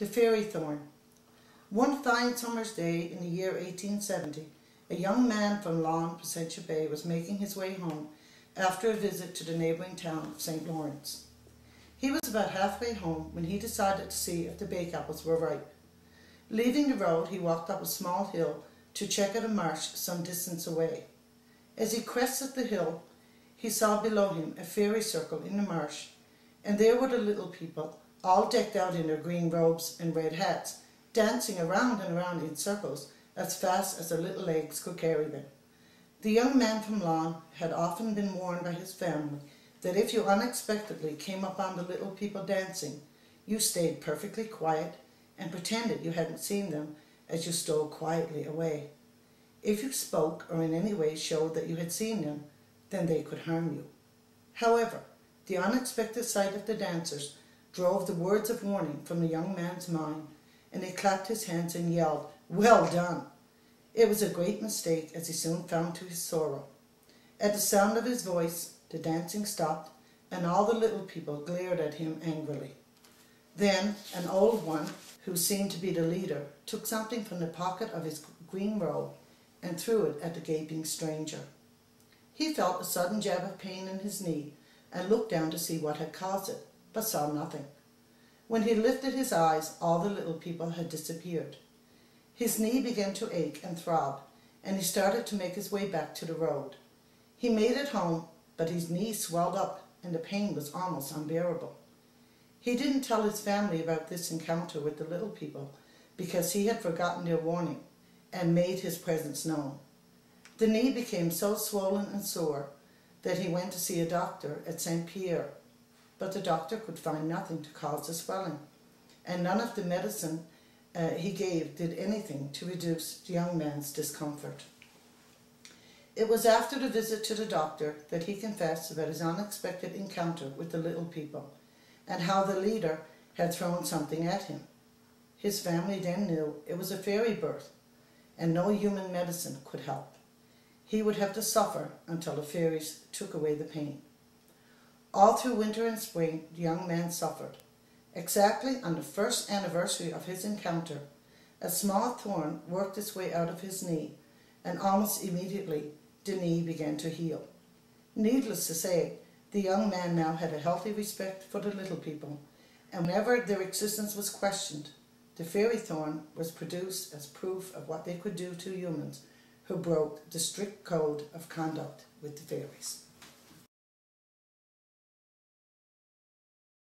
The Fairy Thorn. One fine summer's day in the year 1870, a young man from Lawn, Placentia Bay was making his way home after a visit to the neighbouring town of St. Lawrence. He was about halfway home when he decided to see if the bake apples were ripe. Leaving the road, he walked up a small hill to check out a marsh some distance away. As he crested the hill, he saw below him a fairy circle in the marsh, and there were the little people, all decked out in their green robes and red hats, dancing around and around in circles as fast as their little legs could carry them. The young man from Lawn had often been warned by his family that if you unexpectedly came upon the little people dancing, you stayed perfectly quiet and pretended you hadn't seen them as you stole quietly away. If you spoke or in any way showed that you had seen them, then they could harm you. However, the unexpected sight of the dancers drove the words of warning from the young man's mind, and he clapped his hands and yelled, "Well done!" It was a great mistake, as he soon found to his sorrow. At the sound of his voice, the dancing stopped, and all the little people glared at him angrily. Then an old one, who seemed to be the leader, took something from the pocket of his green robe and threw it at the gaping stranger. He felt a sudden jab of pain in his knee and looked down to see what had caused it, but saw nothing. When he lifted his eyes, all the little people had disappeared. His knee began to ache and throb, and he started to make his way back to the road. He made it home, but his knee swelled up and the pain was almost unbearable. He didn't tell his family about this encounter with the little people because he had forgotten their warning and made his presence known. The knee became so swollen and sore that he went to see a doctor at St. Pierre, but the doctor could find nothing to cause the swelling, and none of the medicine he gave did anything to reduce the young man's discomfort. It was after the visit to the doctor that he confessed about his unexpected encounter with the little people and how the leader had thrown something at him. His family then knew it was a fairy birth, and no human medicine could help. He would have to suffer until the fairies took away the pain. All through winter and spring, the young man suffered. Exactly on the first anniversary of his encounter, a small thorn worked its way out of his knee, and almost immediately the knee began to heal. Needless to say, the young man now had a healthy respect for the little people, and whenever their existence was questioned, the fairy thorn was produced as proof of what they could do to humans who broke the strict code of conduct with the fairies.